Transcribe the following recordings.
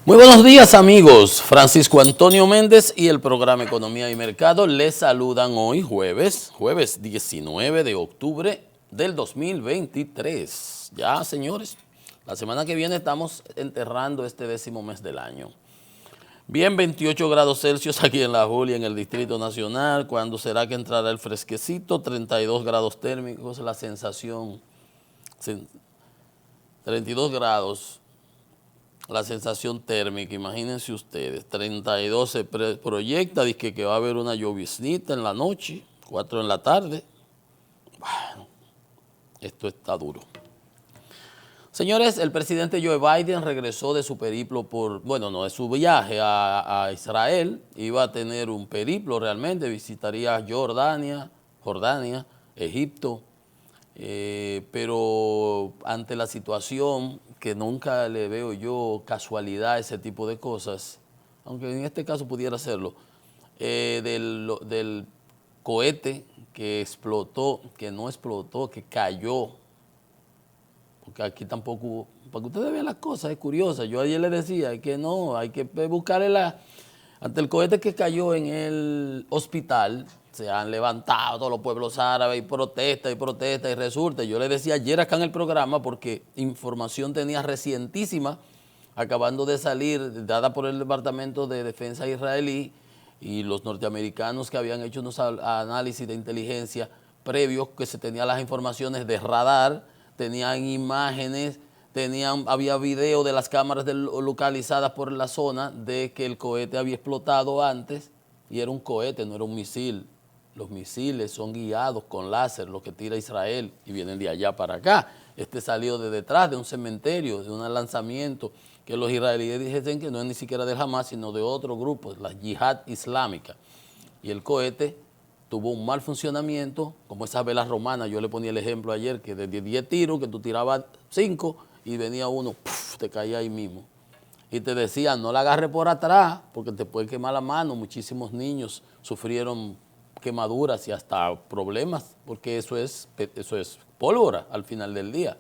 Muy buenos días amigos, Francisco Antonio Méndez y el programa Economía y Mercado les saludan hoy jueves 19 de octubre del 2023. Ya señores, la semana que viene estamos enterrando este 10º mes del año. Bien, 28 grados Celsius aquí en La Julia, en el Distrito Nacional. ¿Cuándo será que entrará el fresquecito? 32 grados térmicos, la sensación, 32 grados. La sensación térmica, imagínense ustedes, 32 se proyecta, dice que va a haber una lloviznita en la noche, 4 en la tarde. Bueno, esto está duro. Señores, el presidente Joe Biden regresó de su periplo de su viaje a Israel. Iba a tener un periplo realmente, visitaría Jordania, Egipto, pero ante la situación que nunca le veo yo casualidad a ese tipo de cosas, aunque en este caso pudiera hacerlo, del cohete que explotó, que no explotó, que cayó, porque aquí tampoco, para que ustedes vean las cosas, es curiosa. Yo ayer les decía que no, hay que buscarle ante el cohete que cayó en el hospital. Se han levantado todos los pueblos árabes y protesta, y resulta. Yo le decía ayer acá en el programa, porque información tenía recientísima, acabando de salir, dada por el Departamento de Defensa israelí y los norteamericanos que habían hecho unos análisis de inteligencia previos, que se tenían las informaciones de radar, tenían imágenes, había video de las cámaras localizadas por la zona de que el cohete había explotado antes y era un cohete, no era un misil. Los misiles son guiados con láser, lo que tira Israel, y vienen de allá para acá. Este salió de detrás de un cementerio, de un lanzamiento que los israelíes dijeron que no es ni siquiera del Hamas, sino de otro grupo, la Yihad Islámica. Y el cohete tuvo un mal funcionamiento, como esas velas romanas. Yo le ponía el ejemplo ayer, que de 10 tiros, que tú tirabas 5 y venía uno, ¡puf!, te caía ahí mismo. Y te decían, no la agarre por atrás, porque te puede quemar la mano. Muchísimos niños sufrieron quemaduras y hasta problemas, porque eso es pólvora al final del día.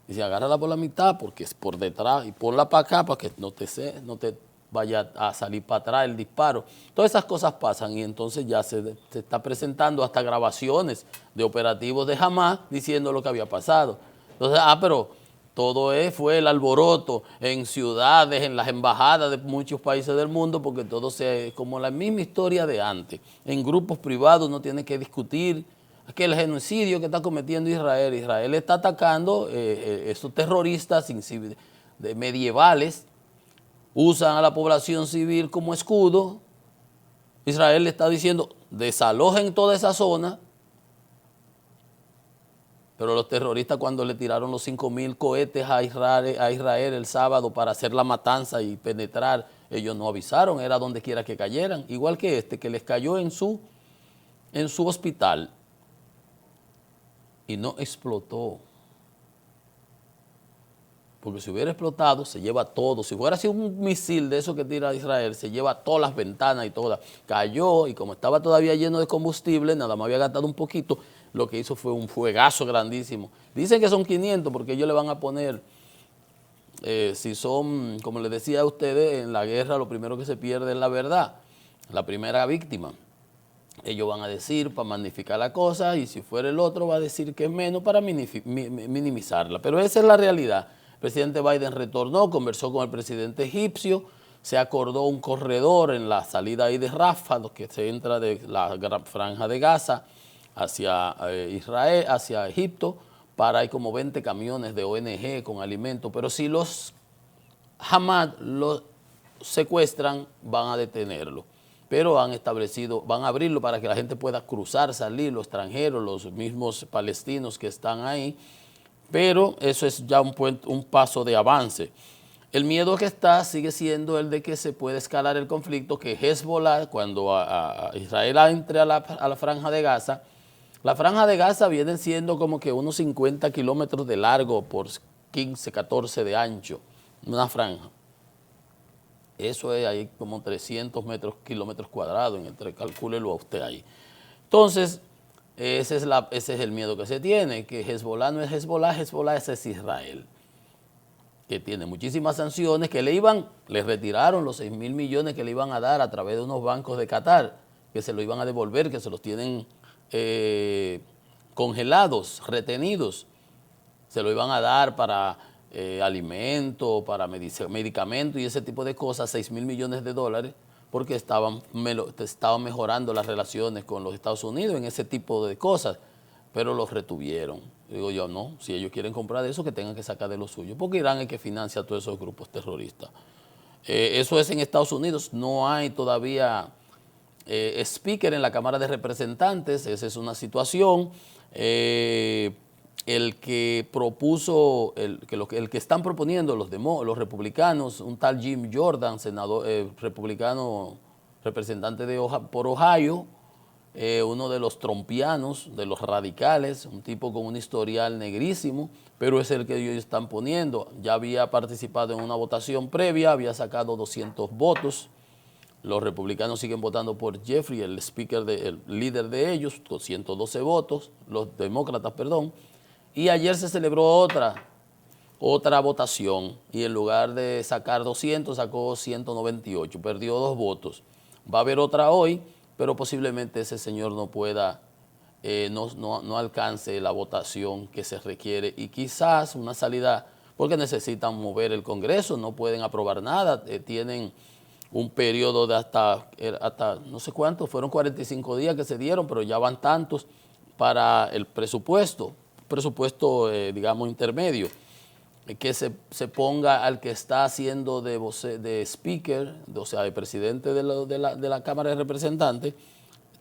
Dice, agárrala por la mitad, porque es por detrás, y ponla para acá para que no te vaya a salir para atrás el disparo. Todas esas cosas pasan y entonces ya se está presentando hasta grabaciones de operativos de Hamas diciendo lo que había pasado. Entonces, pero todo fue el alboroto en ciudades, en las embajadas de muchos países del mundo, porque todo es como la misma historia de antes. En grupos privados no tiene que discutir que el genocidio que está cometiendo Israel. Israel está atacando esos terroristas medievales, usan a la población civil como escudo. Israel le está diciendo, desalojen toda esa zona. Pero los terroristas, cuando le tiraron los 5.000 cohetes a Israel el sábado para hacer la matanza y penetrar, ellos no avisaron, era donde quiera que cayeran. Igual que que les cayó en su hospital y no explotó. Porque si hubiera explotado, se lleva todo. Si fuera sido un misil de esos que tira Israel, se lleva todas las ventanas y todas. Cayó y como estaba todavía lleno de combustible, nada más había gastado un poquito, lo que hizo fue un fuegazo grandísimo. Dicen que son 500 porque ellos le van a poner, si son, como les decía a ustedes, en la guerra lo primero que se pierde es la verdad, la primera víctima. Ellos van a decir para magnificar la cosa y si fuera el otro va a decir que es menos para minimizarla. Pero esa es la realidad. El presidente Biden retornó, conversó con el presidente egipcio, se acordó un corredor en la salida ahí de Rafah, que se entra de la franja de Gaza hacia Israel, hacia Egipto, hay como 20 camiones de ONG con alimentos, pero si los Hamas los secuestran, van a detenerlo. Pero van a abrirlo para que la gente pueda cruzar, salir, los extranjeros, los mismos palestinos que están ahí. Pero eso es ya un paso de avance. El miedo que sigue siendo el de que se puede escalar el conflicto, que Hezbollah, cuando Israel entre a la franja de Gaza, la franja de Gaza viene siendo como que unos 50 kilómetros de largo por 15, 14 de ancho, una franja. Eso es ahí como 300 kilómetros cuadrados, calcúlelo a usted ahí. Entonces, ese es el miedo que se tiene, que Hezbollah no es Hezbollah, Hezbollah es Israel. que tiene muchísimas sanciones, que le retiraron los 6.000 millones que le iban a dar a través de unos bancos de Qatar, que se lo iban a devolver, que se los tienen congelados, retenidos. Se lo iban a dar para alimentos, para medicamentos y ese tipo de cosas, 6.000 millones de dólares, porque estaban mejorando las relaciones con los Estados Unidos en ese tipo de cosas, pero los retuvieron. Digo yo, no, si ellos quieren comprar de eso, que tengan que sacar de lo suyo, porque Irán es el que financia a todos esos grupos terroristas. Eso es en Estados Unidos, no hay todavía speaker en la Cámara de Representantes, esa es una situación. El que propuso, el que están proponiendo los republicanos, un tal Jim Jordan, senador republicano, representante por Ohio, uno de los trompianos, de los radicales, un tipo con un historial negrísimo, pero es el que ellos están poniendo. Ya había participado en una votación previa, había sacado 200 votos. Los republicanos siguen votando por Jeffrey, el líder de ellos, con 112 votos, los demócratas, perdón. Y ayer se celebró otra votación y en lugar de sacar 200 sacó 198, perdió 2 votos. Va a haber otra hoy, pero posiblemente ese señor no pueda, no alcance la votación que se requiere y quizás una salida, porque necesitan mover el Congreso, no pueden aprobar nada, tienen un periodo de hasta no sé cuántos, fueron 45 días que se dieron, pero ya van tantos para el presupuesto, digamos, intermedio, que se ponga al que está haciendo de speaker, o sea, de presidente de la Cámara de Representantes,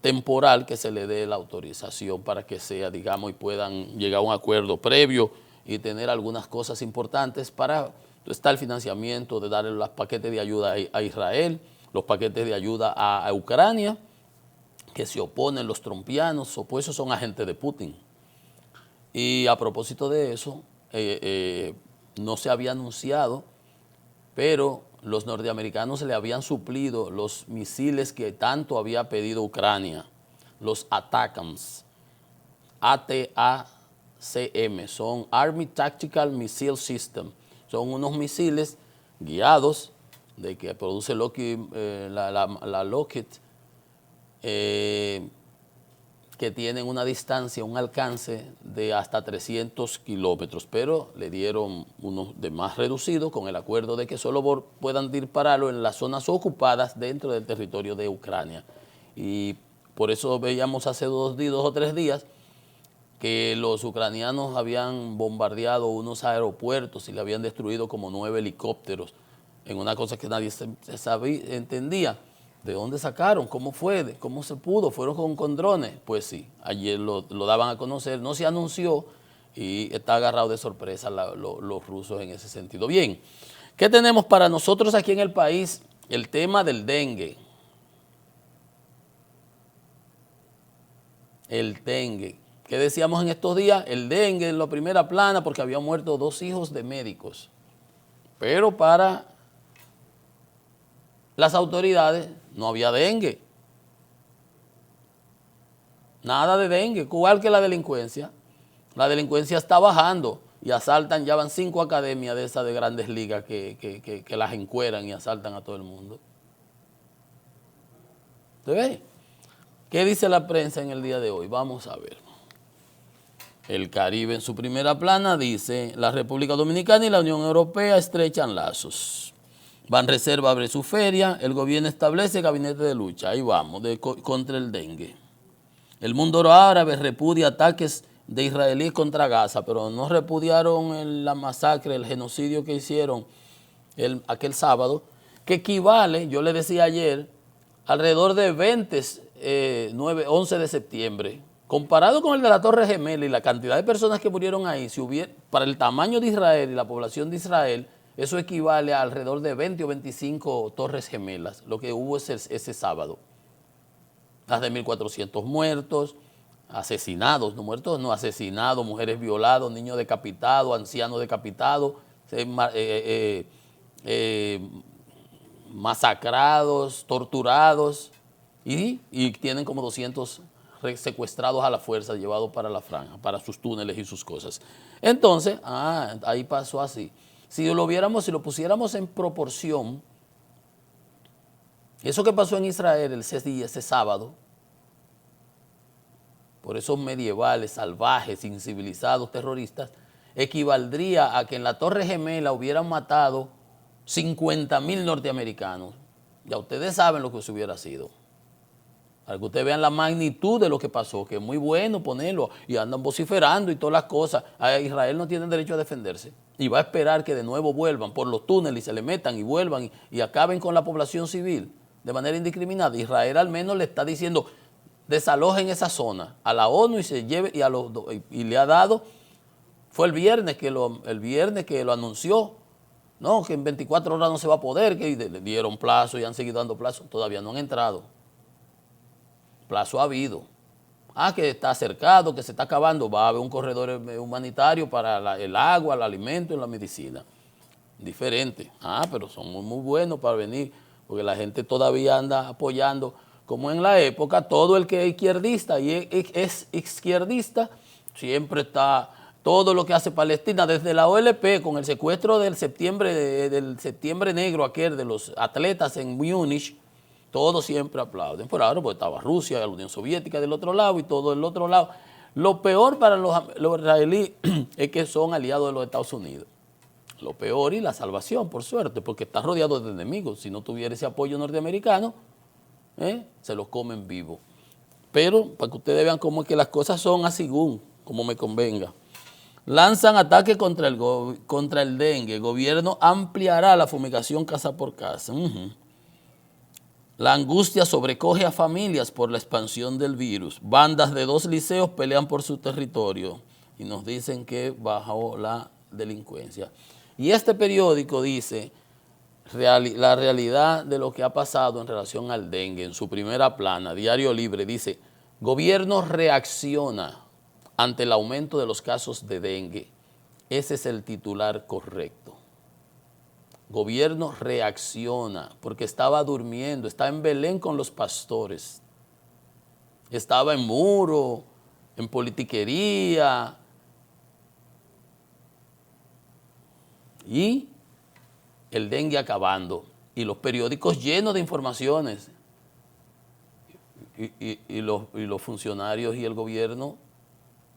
temporal, que se le dé la autorización para que sea, digamos, y puedan llegar a un acuerdo previo y tener algunas cosas importantes para está el financiamiento de darle los paquetes de ayuda a Israel, los paquetes de ayuda a Ucrania, que se oponen los trompianos, pues esos son agentes de Putin. Y a propósito de eso, no se había anunciado, pero los norteamericanos le habían suplido los misiles que tanto había pedido Ucrania, los ATACMS, ATACM, son Army Tactical Missile System. Son unos misiles guiados de que produce la Lockheed, que tienen una distancia, un alcance de hasta 300 kilómetros, pero le dieron unos de más reducidos con el acuerdo de que solo puedan dispararlo en las zonas ocupadas dentro del territorio de Ucrania. Y por eso veíamos hace 2 o 3 días que los ucranianos habían bombardeado unos aeropuertos y le habían destruido como 9 helicópteros, en una cosa que nadie entendía. ¿De dónde sacaron? ¿Cómo fue? ¿Cómo se pudo? ¿Fueron con drones? Pues sí, ayer lo daban a conocer, no se anunció y está agarrado de sorpresa los rusos en ese sentido. Bien, ¿qué tenemos para nosotros aquí en el país? El tema del dengue. El dengue. ¿Qué decíamos en estos días? El dengue en la primera plana porque habían muerto 2 hijos de médicos. Pero para las autoridades no había dengue. Nada de dengue, igual que la delincuencia. La delincuencia está bajando y asaltan, ya van 5 academias de esas de grandes ligas que las encueran y asaltan a todo el mundo. ¿Usted ve? ¿Qué dice la prensa en el día de hoy? Vamos a ver. El Caribe en su primera plana dice, la República Dominicana y la Unión Europea estrechan lazos. Banreserva abre su feria, el gobierno establece gabinete de lucha, ahí vamos, contra el dengue. El mundo árabe repudia ataques de israelíes contra Gaza, pero no repudiaron la masacre, el genocidio que hicieron aquel sábado, que equivale, yo le decía ayer, alrededor de 11 de septiembre. Comparado con el de la Torre Gemela y la cantidad de personas que murieron ahí, para el tamaño de Israel y la población de Israel, eso equivale a alrededor de 20 o 25 Torres Gemelas, lo que hubo ese sábado. Más de 1.400 muertos, asesinados, no muertos, no, asesinados, mujeres violadas, niños decapitados, ancianos decapitados, masacrados, torturados y tienen como 200 secuestrados a la fuerza, llevados para la franja, para sus túneles y sus cosas. Entonces, ahí pasó así. Si lo viéramos, si lo pusiéramos en proporción, eso que pasó en Israel ese sábado, por esos medievales, salvajes, incivilizados, terroristas, equivaldría a que en la Torre Gemela hubieran matado 50.000 norteamericanos. Ya ustedes saben lo que se hubiera sido. Para que ustedes vean la magnitud de lo que pasó, que es muy bueno ponerlo, y andan vociferando y todas las cosas. A Israel no tiene derecho a defenderse. Y va a esperar que de nuevo vuelvan por los túneles y se le metan y vuelvan y acaben con la población civil de manera indiscriminada. Israel al menos le está diciendo, desalojen esa zona a la ONU y se lleve, y le ha dado, fue el viernes que lo anunció, no, que en 24 horas no se va a poder, que le dieron plazo y han seguido dando plazo, todavía no han entrado. Plazo ha habido. Que está cercado, que se está acabando, va a haber un corredor humanitario para el agua, el alimento y la medicina. Diferente. Pero son muy buenos para venir, porque la gente todavía anda apoyando, como en la época, todo el que es izquierdista y es izquierdista, siempre está, todo lo que hace Palestina, desde la OLP, con el secuestro del septiembre negro aquel de los atletas en Múnich, todos siempre aplauden. Por ahora, porque estaba Rusia, la Unión Soviética del otro lado y todo del otro lado. Lo peor para los israelíes es que son aliados de los Estados Unidos. Lo peor y la salvación, por suerte, porque está rodeado de enemigos. Si no tuviera ese apoyo norteamericano, se los comen vivos. Pero para que ustedes vean cómo es que las cosas son así, como me convenga. Lanzan ataque contra el dengue. El gobierno ampliará la fumigación casa por casa. La angustia sobrecoge a familias por la expansión del virus. Bandas de 2 liceos pelean por su territorio y nos dicen que bajó la delincuencia. Y este periódico dice la realidad de lo que ha pasado en relación al dengue. En su primera plana, Diario Libre, dice, gobierno reacciona ante el aumento de los casos de dengue. Ese es el titular correcto. Gobierno reacciona porque estaba durmiendo, estaba en Belén con los pastores, estaba en Muro, en politiquería y el dengue acabando y los periódicos llenos de informaciones y los funcionarios y el gobierno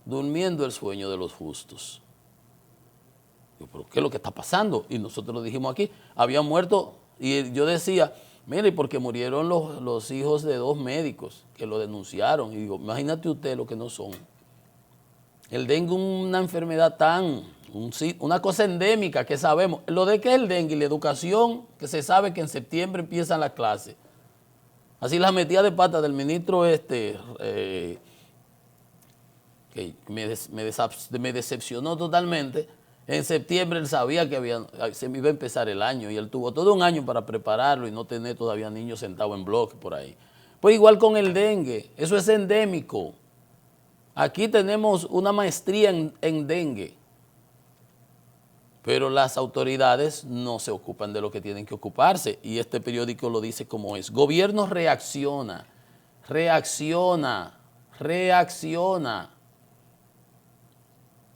durmiendo el sueño de los justos. ¿Pero qué es lo que está pasando? Y nosotros lo dijimos aquí, habían muerto, y yo decía, mire, porque murieron los hijos de 2 médicos que lo denunciaron. Y digo, imagínate usted lo que no son. El dengue es una enfermedad una cosa endémica que sabemos. Lo de que es el dengue y la educación, que se sabe que en septiembre empiezan las clases. Así las metidas de pata del ministro que me decepcionó totalmente. En septiembre él sabía que se iba a empezar el año y él tuvo todo un año para prepararlo y no tener todavía niños sentados en bloque por ahí. Pues igual con el dengue, eso es endémico. Aquí tenemos una maestría en dengue, pero las autoridades no se ocupan de lo que tienen que ocuparse y este periódico lo dice como es. Gobierno reacciona.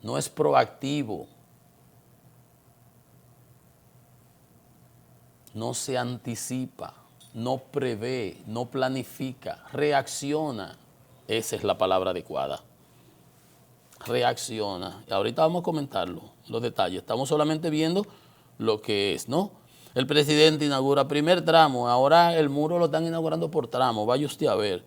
No es proactivo. No se anticipa, no prevé, no planifica, reacciona. Esa es la palabra adecuada. Reacciona. Y ahorita vamos a comentarlo, los detalles. Estamos solamente viendo lo que es, ¿no? El presidente inaugura primer tramo. Ahora el muro lo están inaugurando por tramo. Vaya usted a ver.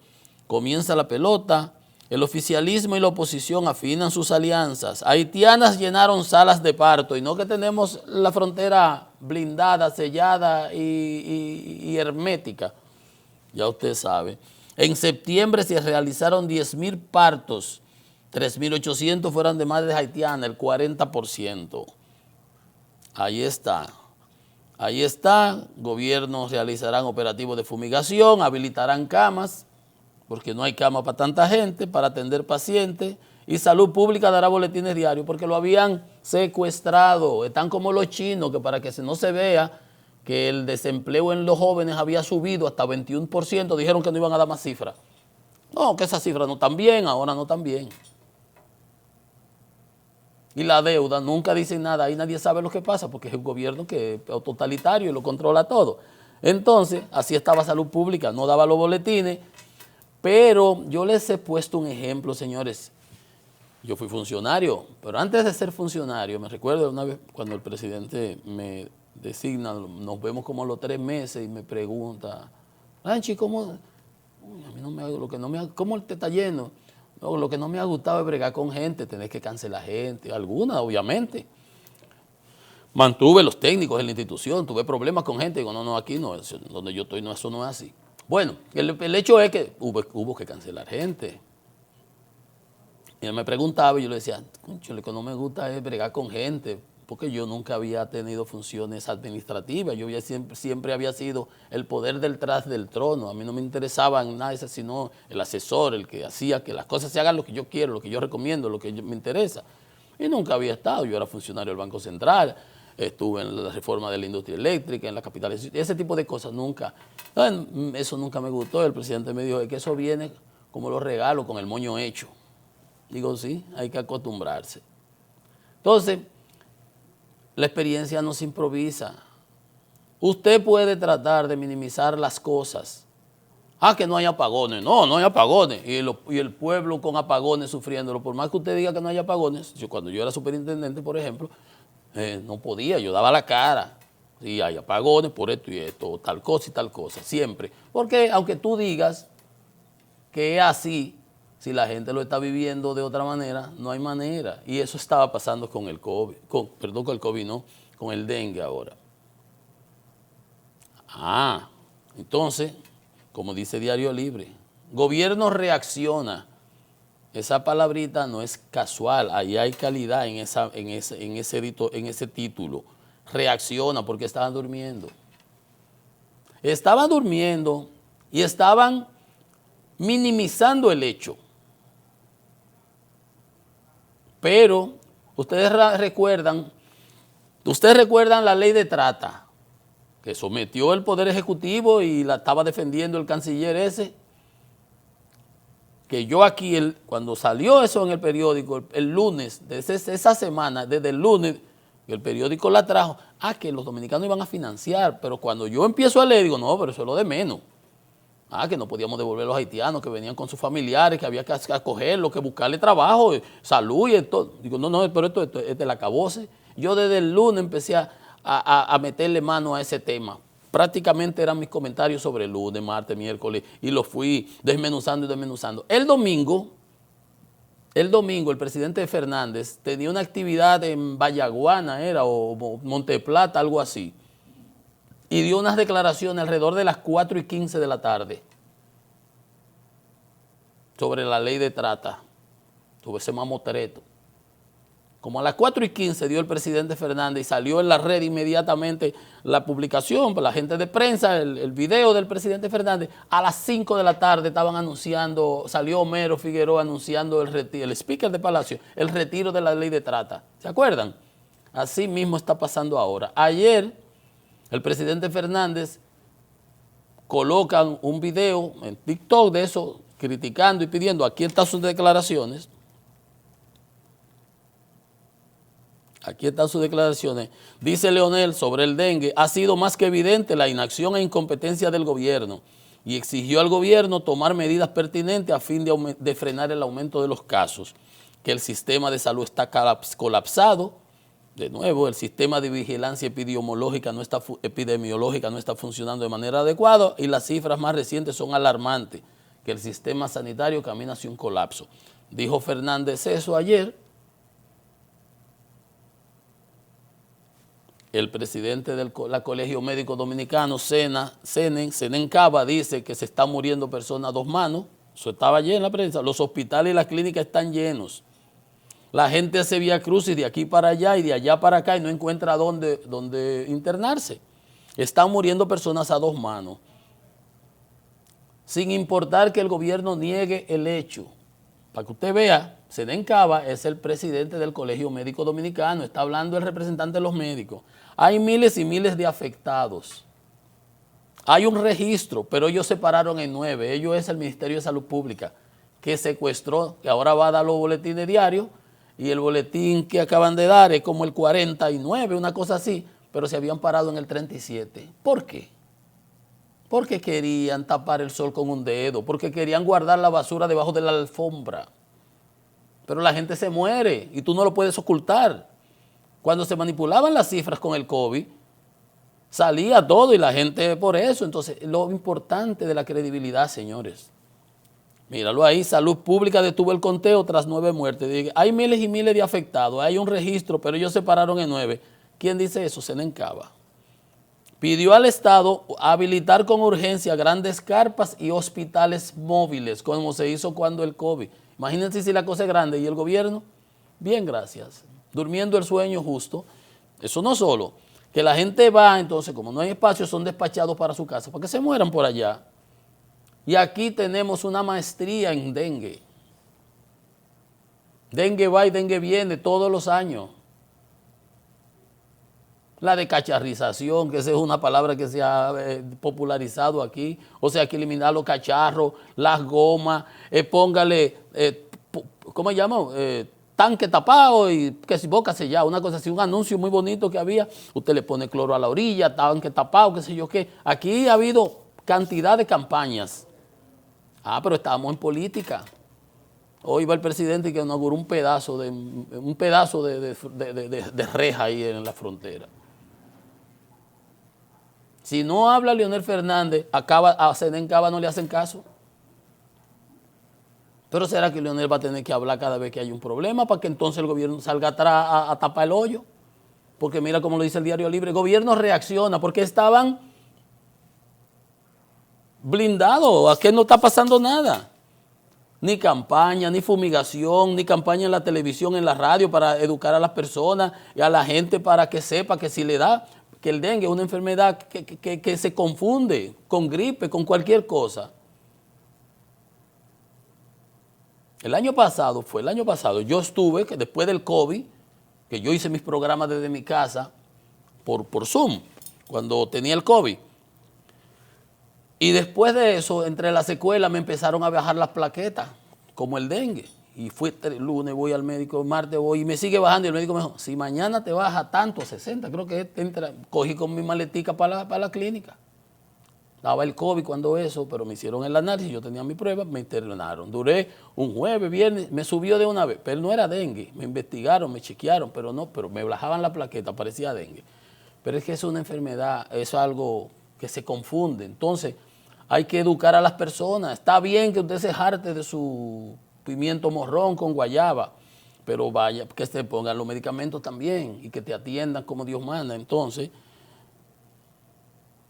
Comienza la pelota. El oficialismo y la oposición afinan sus alianzas. Haitianas llenaron salas de parto y no que tenemos la frontera blindada, sellada y hermética. Ya usted sabe. En septiembre se realizaron 10.000 partos. 3.800 fueron de madres haitianas, el 40%. Ahí está. Ahí está. Gobiernos realizarán operativos de fumigación, habilitarán camas, porque no hay cama para tanta gente, para atender pacientes, y Salud Pública dará boletines diarios, porque lo habían secuestrado. Están como los chinos, que para que no se vea que el desempleo en los jóvenes había subido hasta 21%, dijeron que no iban a dar más cifras. No, que esas cifras no están bien, ahora no están bien. y la deuda, nunca dicen nada, ahí nadie sabe lo que pasa porque es un gobierno que es totalitario y lo controla todo. Entonces, así estaba Salud Pública, no daba los boletines, pero yo les he puesto un ejemplo, señores. Yo fui funcionario, pero antes de ser funcionario, me recuerdo una vez cuando el presidente me designa, nos vemos como a los 3 meses y me pregunta, Ranchi, ¿cómo? Uy, a mí no me, lo que no me, ¿cómo te está yendo? No, lo que no me ha gustado es bregar con gente, tener que cancelar gente, alguna obviamente. Mantuve los técnicos en la institución, tuve problemas con gente, digo, no, aquí no, donde yo estoy, no, eso no es así. Bueno, el hecho es que hubo que cancelar gente. Y él me preguntaba y yo le decía, lo que no me gusta es bregar con gente, porque yo nunca había tenido funciones administrativas, yo siempre había sido el poder detrás del trono, a mí no me interesaba nada de eso, sino el asesor, el que hacía que las cosas se hagan lo que yo quiero, lo que yo recomiendo, lo que me interesa. Y nunca había estado, yo era funcionario del Banco Central, estuve en la reforma de la industria eléctrica, en la capital, ese tipo de cosas nunca, eso nunca me gustó. El presidente me dijo que eso viene como los regalos con el moño hecho. Digo, sí, hay que acostumbrarse. Entonces, la experiencia no se improvisa. Usted puede tratar de minimizar las cosas. Que no hay apagones. No hay apagones. Y el pueblo con apagones sufriéndolo. Por más que usted diga que no hay apagones, cuando yo era superintendente, por ejemplo, no podía, yo daba la cara. Sí, hay apagones por esto y esto, tal cosa y tal cosa, siempre. Porque aunque tú digas que es así, si la gente lo está viviendo de otra manera, no hay manera. Y eso estaba pasando con el COVID, con el COVID no, con el dengue ahora. Entonces, como dice Diario Libre, gobierno reacciona. Esa palabrita no es casual, ahí hay calidad en ese título. Reacciona porque estaban durmiendo. Estaban durmiendo y estaban minimizando el hecho. Pero ustedes recuerdan la ley de trata que sometió el Poder Ejecutivo y la estaba defendiendo el canciller ese, que yo aquí, cuando salió eso en el periódico, el lunes, de esa semana, desde el lunes, el periódico la trajo, que los dominicanos iban a financiar, pero cuando yo empiezo a leer, digo, no, pero eso es lo de menos. Que no podíamos devolver a los haitianos que venían con sus familiares, que había que acogerlos, que buscarle trabajo, salud y todo. Digo, no, pero esto es del acabose. Yo desde el lunes empecé a meterle mano a ese tema. Prácticamente eran mis comentarios sobre el lunes, martes, miércoles, y los fui desmenuzando y desmenuzando. El domingo, el presidente Fernández tenía una actividad en Vallaguana, o Monteplata, algo así, y dio unas declaraciones alrededor de las 4:15 de la tarde sobre la ley de trata, sobre ese mamotreto. Como a las 4:15 dio el presidente Fernández y salió en la red inmediatamente la publicación para la gente de prensa, el video del presidente Fernández, a las 5 de la tarde estaban anunciando, salió Homero Figueroa anunciando el speaker de Palacio, el retiro de la ley de trata. ¿Se acuerdan? Así mismo está pasando ahora. Ayer el presidente Fernández colocan un video en TikTok de eso, criticando y pidiendo, aquí están sus declaraciones. Aquí están sus declaraciones. Dice Leonel sobre el dengue, ha sido más que evidente la inacción e incompetencia del gobierno y exigió al gobierno tomar medidas pertinentes a fin de frenar el aumento de los casos, que el sistema de salud está colapsado. De nuevo, el sistema de vigilancia epidemiológica no está funcionando de manera adecuada y las cifras más recientes son alarmantes, que el sistema sanitario camina hacia un colapso. Dijo Fernández eso ayer. El presidente del Colegio Médico Dominicano, Senen Cava, dice que se están muriendo personas a 2 manos. Eso estaba ayer en la prensa. Los hospitales y las clínicas están llenos. La gente hace vía crucis de aquí para allá y de allá para acá y no encuentra dónde internarse. Están muriendo personas a 2 manos. Sin importar que el gobierno niegue el hecho. Para que usted vea, Senen Cava es el presidente del Colegio Médico Dominicano, está hablando el representante de los médicos. Hay miles y miles de afectados. Hay un registro, pero ellos se pararon en 9. Ellos es el Ministerio de Salud Pública, que secuestró, que ahora va a dar los boletines diarios, y el boletín que acaban de dar es como el 49, una cosa así, pero se habían parado en el 37. ¿Por qué? Porque querían tapar el sol con un dedo, porque querían guardar la basura debajo de la alfombra. Pero la gente se muere y tú no lo puedes ocultar. Cuando se manipulaban las cifras con el COVID, salía todo y la gente por eso. Entonces, lo importante de la credibilidad, señores. Míralo ahí, Salud Pública detuvo el conteo tras 9 muertes. Hay miles y miles de afectados, hay un registro, pero ellos se pararon en 9. ¿Quién dice eso? Senencaba. Pidió al Estado habilitar con urgencia grandes carpas y hospitales móviles, como se hizo cuando el COVID. Imagínense si la cosa es grande y el gobierno, bien, gracias, durmiendo el sueño justo. Eso no solo, que la gente va, entonces, como no hay espacio, son despachados para su casa, para que se mueran por allá. Y aquí tenemos una maestría en dengue. Dengue va y dengue viene todos los años. La decacharrización, que esa es una palabra que se ha popularizado aquí. O sea, que eliminar los cacharros, las gomas, póngale, ¿cómo se llama? Tanque tapado y que si boca sellada, una cosa así, un anuncio muy bonito que había. Usted le pone cloro a la orilla, tanque tapado, qué sé yo qué. Aquí ha habido cantidad de campañas. Ah, pero estábamos en política. Hoy va el presidente que inauguró un pedazo de reja ahí en la frontera. Si no habla Leonel Fernández, a Senencaba no le hacen caso. Pero ¿será que Leonel va a tener que hablar cada vez que hay un problema para que entonces el gobierno salga atrás a tapar el hoyo? Porque mira cómo lo dice el Diario Libre, el gobierno reacciona porque estaban blindados, aquí no está pasando nada. Ni campaña, ni fumigación, ni campaña en la televisión, en la radio para educar a las personas y a la gente para que sepa que si le da, que el dengue es una enfermedad que se confunde con gripe, con cualquier cosa. El año pasado, yo estuve, que después del COVID, que yo hice mis programas desde mi casa por Zoom, cuando tenía el COVID. Y después de eso, entre las secuelas me empezaron a bajar las plaquetas, como el dengue. Y fui el lunes, voy al médico, el martes voy, y me sigue bajando. Y el médico me dijo, si mañana te baja tanto, 60, creo que cogí con mi maletica para la clínica. Daba el COVID cuando eso, pero me hicieron el análisis, yo tenía mi prueba, me internaron. Duré un jueves, viernes, me subió de una vez, pero no era dengue. Me investigaron, me chequearon, pero me bajaban la plaqueta, parecía dengue. Pero es que es una enfermedad, es algo que se confunde. Entonces, hay que educar a las personas. Está bien que usted se jarte de su pimiento morrón con guayaba, pero vaya, que se pongan los medicamentos también y que te atiendan como Dios manda. Entonces,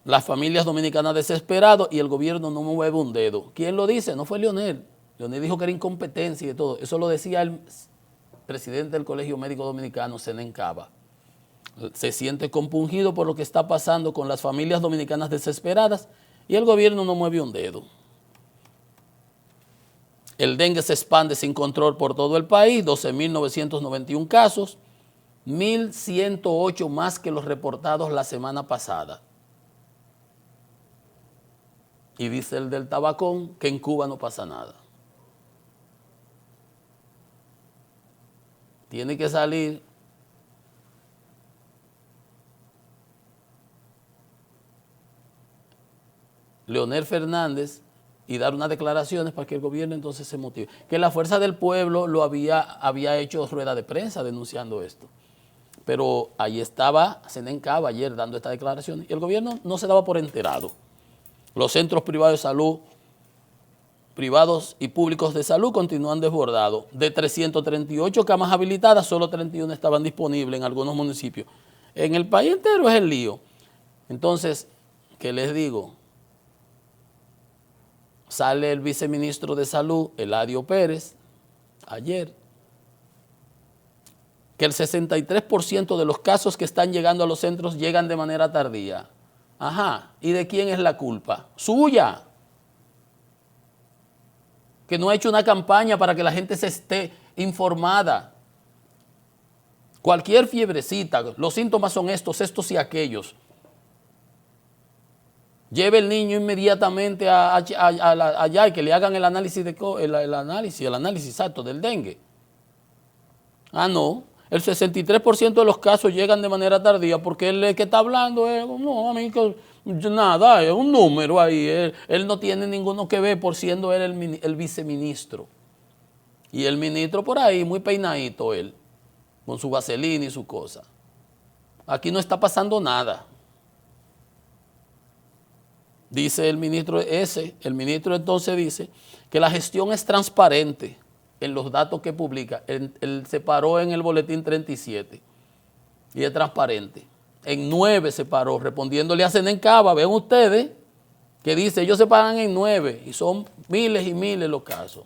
las familias dominicanas desesperadas y el gobierno no mueve un dedo. ¿Quién lo dice? No fue Leonel. Leonel dijo que era incompetencia y de todo. Eso lo decía el presidente del Colegio Médico Dominicano, Senencaba. Se siente compungido por lo que está pasando con las familias dominicanas desesperadas y el gobierno no mueve un dedo. El dengue se expande sin control por todo el país, 12.991 casos, 1.108 más que los reportados la semana pasada. Y dice el del Tabacón que en Cuba no pasa nada. Tiene que salir Leonel Fernández y dar unas declaraciones para que el gobierno entonces se motive. Que la Fuerza del Pueblo había hecho rueda de prensa denunciando esto. Pero ahí estaba Senencaba ayer dando estas declaraciones y el gobierno no se daba por enterado. Los centros privados de salud, privados y públicos de salud continúan desbordados. De 338 camas habilitadas, solo 31 estaban disponibles en algunos municipios. En el país entero es el lío. Entonces, ¿qué les digo? Sale el viceministro de Salud, Eladio Pérez, ayer, que el 63% de los casos que están llegando a los centros llegan de manera tardía. Ajá, ¿y de quién es la culpa? Suya. Que no ha hecho una campaña para que la gente se esté informada. Cualquier fiebrecita, los síntomas son estos y aquellos. Lleve el niño inmediatamente allá y que le hagan el análisis exacto del dengue. Ah, no. El 63% de los casos llegan de manera tardía porque él que está hablando es, no, a mí nada, es un número ahí. Él no tiene ninguno que ver por siendo él el viceministro. Y el ministro por ahí, muy peinadito él, con su vaselina y su cosa. Aquí no está pasando nada. Dice el ministro el ministro entonces dice que la gestión es transparente en los datos que publica. Él se paró en el boletín 37 y es transparente. En 9 se paró, respondiéndole a Senencaba, ven ustedes, que dice, ellos se paran en 9 y son miles y miles los casos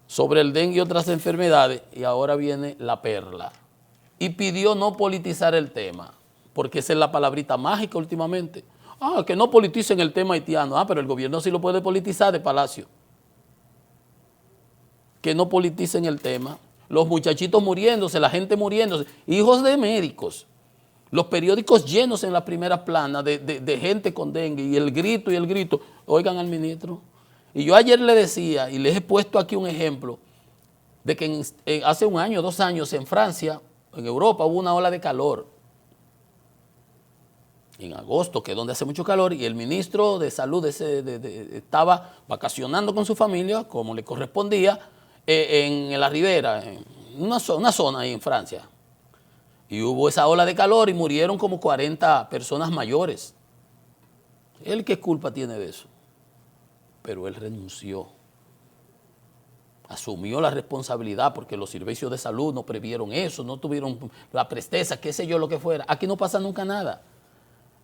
sobre el dengue y otras enfermedades. Y ahora viene la perla. Y pidió no politizar el tema, porque esa es la palabrita mágica últimamente. Ah, que no politicen el tema haitiano. Ah, pero el gobierno sí lo puede politizar de Palacio. Que no politicen el tema. Los muchachitos muriéndose, la gente muriéndose, hijos de médicos. Los periódicos llenos en las primeras planas de gente con dengue y el grito. Oigan al ministro. Y yo ayer le decía, y les he puesto aquí un ejemplo, de que hace un año, 2 años en Francia, en Europa, hubo una ola de calor. En agosto, que es donde hace mucho calor, y el ministro de Salud estaba vacacionando con su familia, como le correspondía, en la ribera, en una zona ahí en Francia. Y hubo esa ola de calor y murieron como 40 personas mayores. ¿Él qué culpa tiene de eso? Pero él renunció. Asumió la responsabilidad porque los servicios de salud no previeron eso, no tuvieron la presteza, qué sé yo, lo que fuera. Aquí no pasa nunca nada.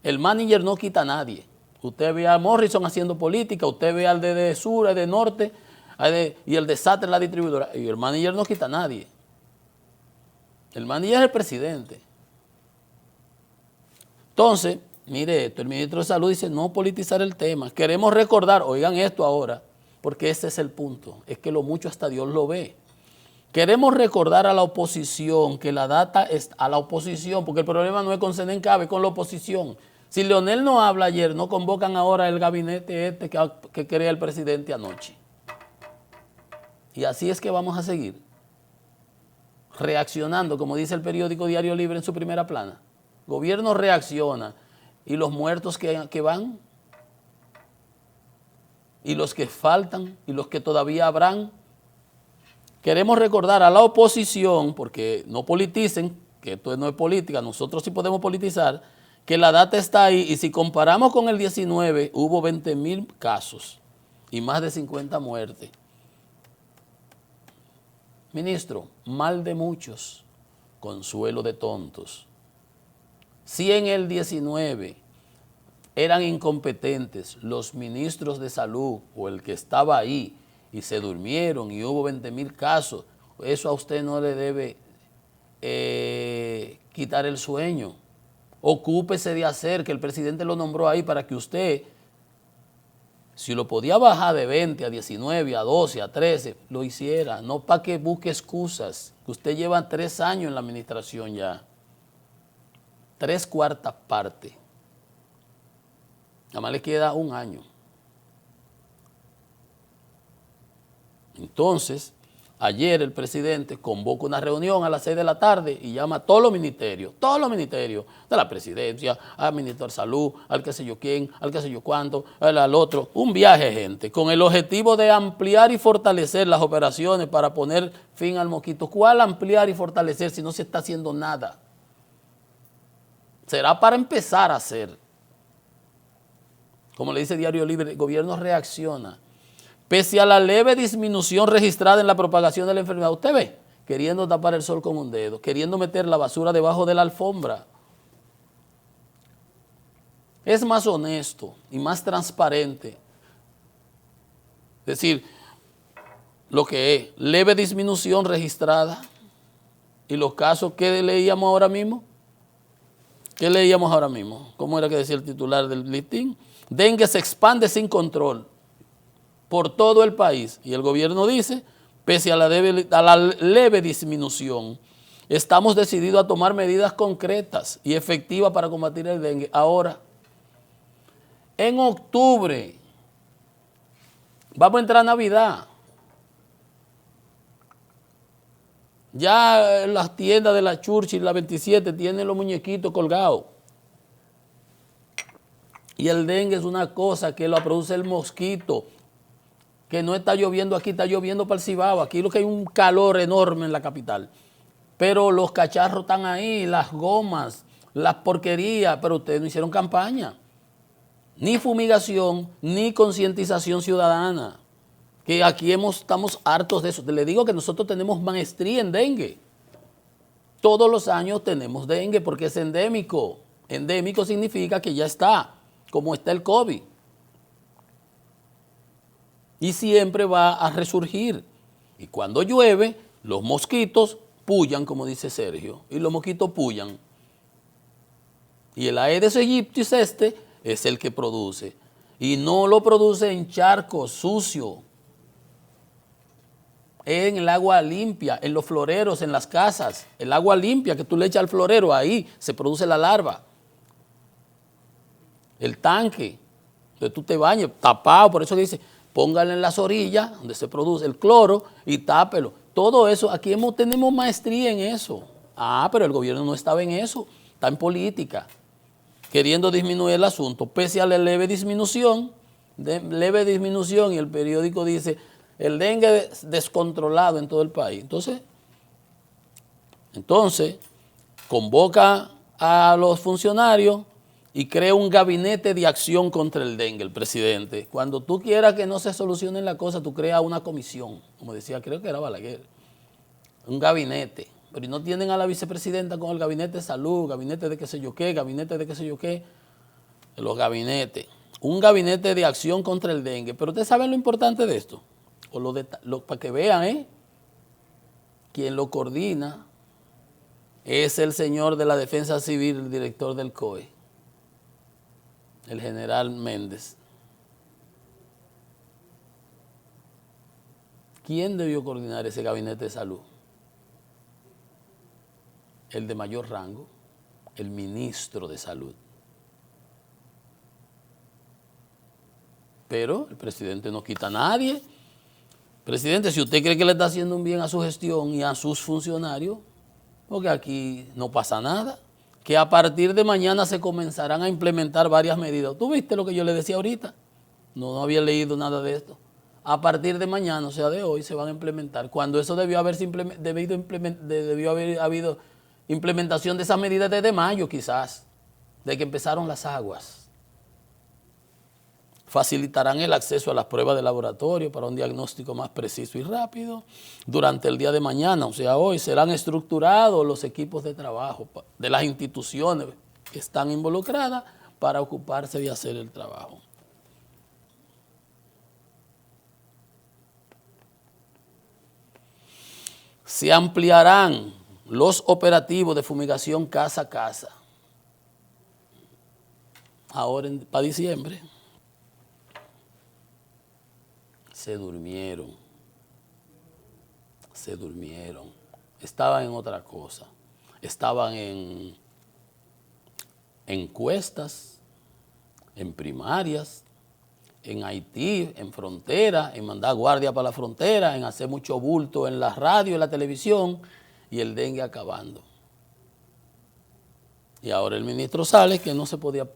El manager no quita a nadie. Usted ve a Morrison haciendo política, usted ve al de sur, al de norte, y el desastre la distribuidora. Y el manager no quita a nadie. El manager es el presidente. Entonces, mire esto, el ministro de Salud dice no politizar el tema. Queremos recordar, oigan esto ahora, porque ese es el punto, es que lo mucho hasta Dios lo ve. Queremos recordar a la oposición que la data es a la oposición, porque el problema no es con Senencaba, es con la oposición. Si Leonel no habla ayer, no convocan ahora el gabinete que crea el presidente anoche. Y así es que vamos a seguir reaccionando, como dice el periódico Diario Libre en su primera plana. Gobierno reacciona y los muertos que van y los que faltan y los que todavía habrán. Queremos recordar a la oposición, porque no politicen, que esto no es política, nosotros sí podemos politizar, que la data está ahí y si comparamos con el 19, hubo 20,000 casos y más de 50 muertes. Ministro, mal de muchos, consuelo de tontos. Si en el 19 eran incompetentes los ministros de salud o el que estaba ahí y se durmieron y hubo 20,000 casos, eso a usted no le debe quitar el sueño. Ocúpese de hacer, que el presidente lo nombró ahí para que usted, si lo podía bajar de 20 a 19, a 12, a 13, lo hiciera, no para que busque excusas, que usted lleva 3 años en la administración ya, 3/4 partes. Nada más le queda 1 año. Entonces, ayer el presidente convoca una reunión a las 6 de la tarde y llama a todos los ministerios de la presidencia, al ministro de Salud, al qué sé yo quién, al qué sé yo cuánto, al otro. Un viaje, gente, con el objetivo de ampliar y fortalecer las operaciones para poner fin al mosquito. ¿Cuál ampliar y fortalecer si no se está haciendo nada? Será para empezar a hacer. Como le dice Diario Libre, el gobierno reacciona. Pese a la leve disminución registrada en la propagación de la enfermedad, usted ve, queriendo tapar el sol con un dedo, queriendo meter la basura debajo de la alfombra. Es más honesto y más transparente decir lo que es leve disminución registrada y los casos que leíamos ahora mismo. ¿Qué leíamos ahora mismo? ¿Cómo era que decía el titular del listín? Dengue se expande sin control por todo el país. Y el gobierno dice, pese a la leve disminución, estamos decididos a tomar medidas concretas y efectivas para combatir el dengue. Ahora, en octubre, vamos a entrar a Navidad. Ya las tiendas de la Churchill, la 27, tienen los muñequitos colgados. Y el dengue es una cosa que lo produce el mosquito, que no está lloviendo aquí, está lloviendo para el Cibao. Aquí lo que hay un calor enorme en la capital. Pero los cacharros están ahí, las gomas, las porquerías, pero ustedes no hicieron campaña. Ni fumigación, ni concientización ciudadana. Que aquí estamos hartos de eso. Le digo que nosotros tenemos maestría en dengue. Todos los años tenemos dengue porque es endémico. Endémico significa que ya está, como está el COVID. Y siempre va a resurgir. Y cuando llueve, los mosquitos pullan, como dice Sergio, y los mosquitos pullan. Y el Aedes aegypti es el que produce. Y no lo produce en charcos sucios, en el agua limpia, en los floreros, en las casas. El agua limpia que tú le echas al florero, ahí se produce la larva. El tanque, donde tú te bañes, tapado, por eso dice, póngale en las orillas, donde se produce el cloro, y tápelo. Todo eso, aquí tenemos maestría en eso. Pero el gobierno no estaba en eso, está en política, queriendo disminuir el asunto, pese a la leve disminución, y el periódico dice, el dengue descontrolado en todo el país. Entonces, convoca a los funcionarios y crea un gabinete de acción contra el dengue, el presidente. Cuando tú quieras que no se solucione la cosa, tú creas una comisión, como decía, creo que era Balaguer, un gabinete. Pero no tienen a la vicepresidenta con el gabinete de salud, gabinete de qué sé yo qué, gabinete de qué sé yo qué, los gabinetes. Un gabinete de acción contra el dengue. Pero ustedes saben lo importante de esto, para que vean, quien lo coordina es el señor de la Defensa Civil, el director del COE, el general Méndez. ¿Quién debió coordinar ese gabinete de salud? El de mayor rango, el ministro de Salud. Pero el presidente no quita a nadie. Presidente, si usted cree que le está haciendo un bien a su gestión y a sus funcionarios, porque aquí no pasa nada, que a partir de mañana se comenzarán a implementar varias medidas. ¿Tú viste lo que yo le decía ahorita? No había leído nada de esto. A partir de mañana, o sea, de hoy, se van a implementar. Cuando eso debió haber habido implementación de esas medidas desde mayo, quizás, de que empezaron las aguas. Facilitarán el acceso a las pruebas de laboratorio para un diagnóstico más preciso y rápido. Durante el día de mañana, o sea, hoy, serán estructurados los equipos de trabajo de las instituciones que están involucradas para ocuparse de hacer el trabajo. Se ampliarán los operativos de fumigación casa a casa. Ahora para diciembre. Se durmieron. Estaban en otra cosa. Estaban en encuestas, en primarias, en Haití, en frontera, en mandar guardia para la frontera, en hacer mucho bulto en la radio, en la televisión, y el dengue acabando. Y ahora el ministro sale que no se podía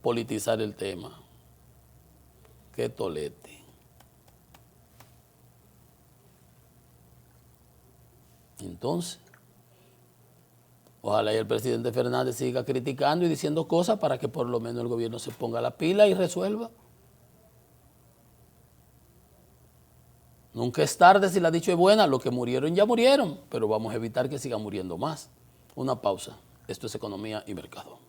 politizar el tema. Qué tolete. Entonces, ojalá y el presidente Fernández siga criticando y diciendo cosas para que por lo menos el gobierno se ponga la pila y resuelva. Nunca es tarde si la dicha es buena. Los que murieron ya murieron, pero vamos a evitar que sigan muriendo más. Una pausa. Esto es Economía y Mercado.